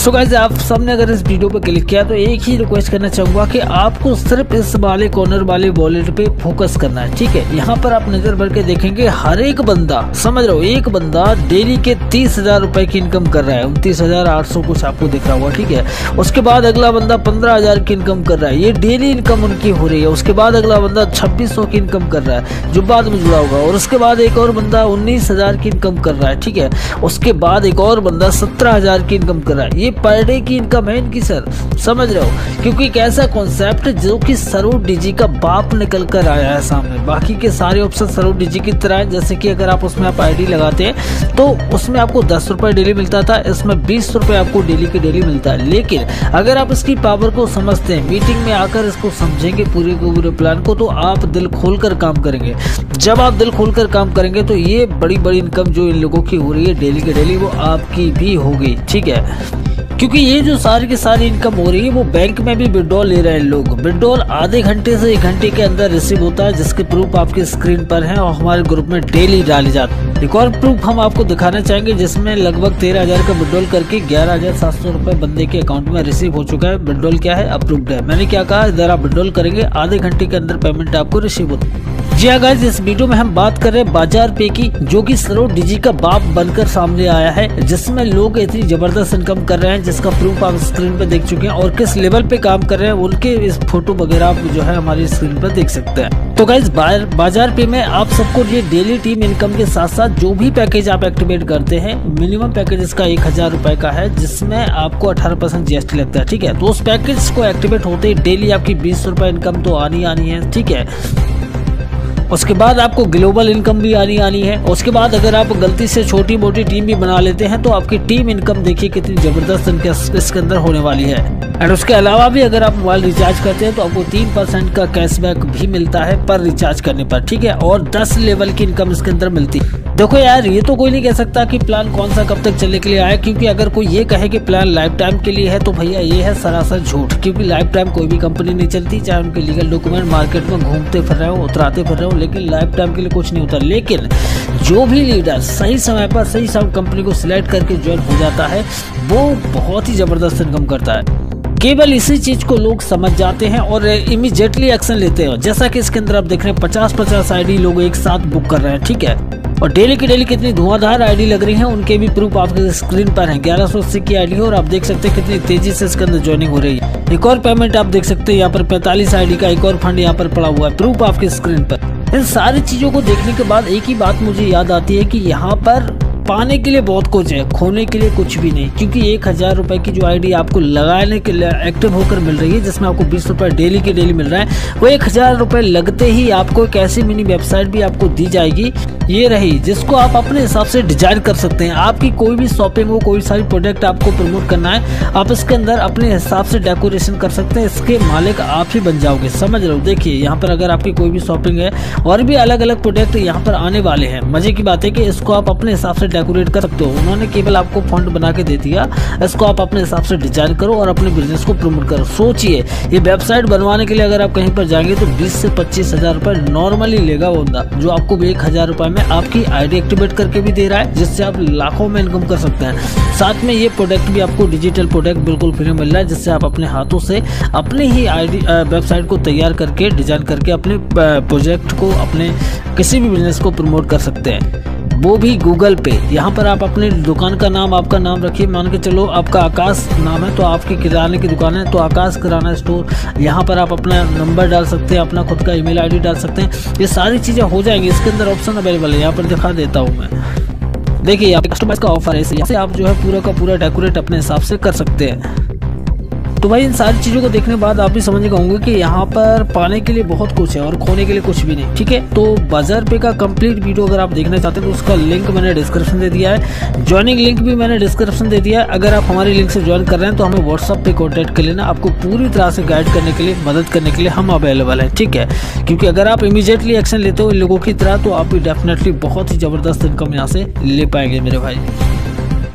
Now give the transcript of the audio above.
So guys, आप सबने अगर इस वीडियो पर क्लिक किया तो एक ही रिक्वेस्ट करना चाहूंगा कि आपको सिर्फ इस वाले कॉर्नर वाले वॉलेट पे फोकस करना है। ठीक है, यहाँ पर आप नजर भर के देखेंगे हर एक बंदा, समझ रहे हो, एक बंदा डेली के 30,000 रुपए की इनकम कर रहा है। 29,800 कुछ आपको दिख रहा होगा। ठीक है, उसके बाद अगला बंदा 15,000 की इनकम कर रहा है, ये डेली इनकम उनकी हो रही है। उसके बाद अगला बंदा 2600 की इनकम कर रहा है जो बाद में जुड़ा होगा, और उसके बाद एक और बंदा 19,000 की इनकम कर रहा है। ठीक है, उसके बाद एक और बंदा 17,000 की इनकम कर रहा है। ये पर डे की इनकम है इनकी सर, समझ रहे हो, क्योंकि एक ऐसा कॉन्सेप्ट जो कि सरोज डीजी का बाप निकल कर आया है सामने। बाकी के सारे ऑप्शन सरोज डीजी की तरह है, जैसे कि अगर आप उसमें आईडी लगाते हैं तो उसमें आपको 10 रुपए डेली मिलता था, इसमें 20 रुपए आपको डेली के डेली मिलता है। लेकिन अगर आप इसकी पावर को समझते हैं, मीटिंग में आकर इसको समझेंगे पूरे के पूरे प्लान को, तो आप दिल खोल कर काम करेंगे। जब आप दिल खोल कर काम करेंगे तो ये बड़ी बड़ी इनकम जो इन लोगों की हो रही है डेली के डेली, वो आपकी भी होगी। ठीक है, क्योंकि ये जो सारी की सारी इनकम हो रही है वो बैंक में भी विड्रॉल ले रहे हैं लोग। विड्रॉल आधे घंटे से 1 घंटे के अंदर रिसीव होता है, जिसके प्रूफ आपकी स्क्रीन पर हैं और हमारे ग्रुप में डेली डाले जाते हैं। एक और प्रूफ हम आपको दिखाना चाहेंगे, जिसमें लगभग 13,000 का विड्रॉल करके 11,700 रुपए बंदे के अकाउंट में रिसीव हो चुका है। विड्रॉल क्या है, अप्रूव्ड है। मैंने क्या कहा, इधर आप विड्रॉल करेंगे आधे घंटे के अंदर पेमेंट आपको रिसीव होती है। जी हाँ गाइस, इस वीडियो में हम बात कर रहे हैं बाजार पे की, जो कि सरोज डीजी का बाप बनकर सामने आया है, जिसमें लोग इतनी जबरदस्त इनकम कर रहे हैं, जिसका प्रूफ आप स्क्रीन पे देख चुके हैं, और किस लेवल पे काम कर रहे हैं उनके इस फोटो वगैरह आप जो है हमारी स्क्रीन पर देख सकते हैं। तो गाइस, बाजार पे में आप सबको ये डेली टीम इनकम के साथ साथ जो भी पैकेज आप एक्टिवेट करते हैं, मिनिमम पैकेज इसका 1,000 रुपए का है, जिसमें आपको 18% GST लगता है। ठीक है, तो उस पैकेज को एक्टिवेट होते ही डेली आपकी 20 रुपए इनकम तो आनी है। ठीक है, उसके बाद आपको ग्लोबल इनकम भी आनी है। उसके बाद अगर आप गलती से छोटी मोटी टीम भी बना लेते हैं तो आपकी टीम इनकम देखिए कितनी जबरदस्त इसके अंदर होने वाली है। और उसके अलावा भी अगर आप मोबाइल रिचार्ज करते हैं तो आपको 3% का कैशबैक भी मिलता है पर रिचार्ज करने पर। ठीक है, और 10 लेवल की इनकम इसके अंदर मिलती है। देखो यार, ये तो कोई नहीं कह सकता कि प्लान कौन सा कब तक चलने के लिए आया, क्योंकि अगर कोई ये कहे कि प्लान लाइफ टाइम के लिए है तो भैया ये है सरासर झूठ। क्योंकि लाइफ टाइम कोई भी कंपनी नहीं चलती, चाहे उनके लीगल डॉक्यूमेंट मार्केट में घूमते फिर रहे हो, उतराते फिर रहे हो, लेकिन लाइफ टाइम के लिए कुछ नहीं होता। लेकिन जो भी लीडर सही समय पर सही कंपनी को सिलेक्ट करके ज्वाइन हो जाता है, वो बहुत ही जबरदस्त इनकम करता है। केवल इसी चीज को लोग समझ जाते हैं और इमीडिएटली एक्शन लेते हैं। जैसा कि इसके अंदर आप देख रहे हैं 50-50 आईडी लोग एक साथ बुक कर रहे हैं। ठीक है, और डेली की डेली कितनी धुआंधार आईडी लग रही है, उनके भी प्रूफ आपके स्क्रीन पर हैं। 1180 की आईडी है और आप देख सकते हैं कितनी तेजी से इसके अंदर ज्वाइनिंग हो रही है। एक और पेमेंट आप देख सकते हैं, यहाँ पर 45 आईडी का एक और फंड यहाँ पर पड़ा हुआ है, प्रूफ आपकी स्क्रीन पर। इन सारी चीजों को देखने के बाद एक ही बात मुझे याद आती है कि यहाँ पर पाने के लिए बहुत कुछ है, खोने के लिए कुछ भी नहीं। क्योंकि 1,000 रुपए की जो आईडी आपको लगाने के लिए एक्टिव होकर मिल रही है, जिसमें आपको 20 रुपए डेली के डेली मिल रहा है, वो 1,000 रुपए लगते ही आपको एक ऐसी मिनी वेबसाइट भी आपको दी जाएगी, ये रही, जिसको आप अपने हिसाब से डिजाइन कर सकते हैं। आपकी कोई भी शॉपिंग हो, कोई सारी प्रोडक्ट आपको प्रमोट करना है, आप इसके अंदर अपने हिसाब से डेकोरेशन कर सकते हैं। इसके मालिक आप ही बन जाओगे, समझ लो। देखिए यहाँ पर अगर आपकी कोई भी शॉपिंग है और भी अलग अलग प्रोडक्ट यहाँ पर आने वाले हैं, मजे की बात है कि इसको आप अपने हिसाब से डेकोरेट कर सकते हो। उन्होंने केवल आपको फंड बना के दे दिया, इसको आप अपने हिसाब से डिजाइन करो और अपने बिजनेस को प्रमोट करो। सोचिए, ये वेबसाइट बनवाने के लिए अगर आप कहीं पर जाएंगे तो 20 से 25,000 रुपए नॉर्मली लेगा वो बंदा, जो आपको 1,000 रुपए में आपकी आईडी एक्टिवेट करके भी दे रहा है, जिससे आप लाखों में इनकम कर सकते हैं। साथ में ये प्रोडक्ट भी आपको डिजिटल प्रोडक्ट बिल्कुल फ्री मिल रहा है, जिससे आप अपने हाथों से अपने ही आईडी वेबसाइट को तैयार करके डिजाइन करके अपने प्रोजेक्ट को, अपने किसी भी बिजनेस को प्रमोट कर सकते हैं, वो भी गूगल पे। यहाँ पर आप अपने दुकान का नाम, आपका नाम रखिए, मान के चलो आपका आकाश नाम है तो आपकी किराने की दुकान है तो आकाश किराना स्टोर। यहाँ पर आप अपना नंबर डाल सकते हैं, अपना खुद का ईमेल आईडी डाल सकते हैं, ये सारी चीज़ें हो जाएंगी। इसके अंदर ऑप्शन अवेलेबल है, यहाँ पर दिखा देता हूँ मैं। देखिए यहाँ कस्टमाइज का ऑफर है, यहाँ से आप जो है पूरा का पूरा डेकोरेट अपने हिसाब से कर सकते हैं। तो भाई इन सारी चीज़ों को देखने के बाद आप भी समझ गए होंगे कि यहाँ पर पाने के लिए बहुत कुछ है और खोने के लिए कुछ भी नहीं। ठीक है, तो बाजार पे का कंप्लीट वीडियो अगर आप देखना चाहते हैं तो उसका लिंक मैंने डिस्क्रिप्शन दे दिया है, ज्वाइनिंग लिंक भी मैंने डिस्क्रिप्शन दे दिया है। अगर आप हमारे लिंक से ज्वाइन कर रहे हैं तो हमें व्हाट्सअप पे कॉन्टैक्ट कर लेना, आपको पूरी तरह से गाइड करने के लिए, मदद करने के लिए हम अवेलेबल है। ठीक है, क्योंकि अगर आप इमीडिएटली एक्शन लेते हो इन लोगों की तरह तो आप भी डेफिनेटली बहुत ही ज़बरदस्त इनकम यहाँ से ले पाएंगे मेरे भाई।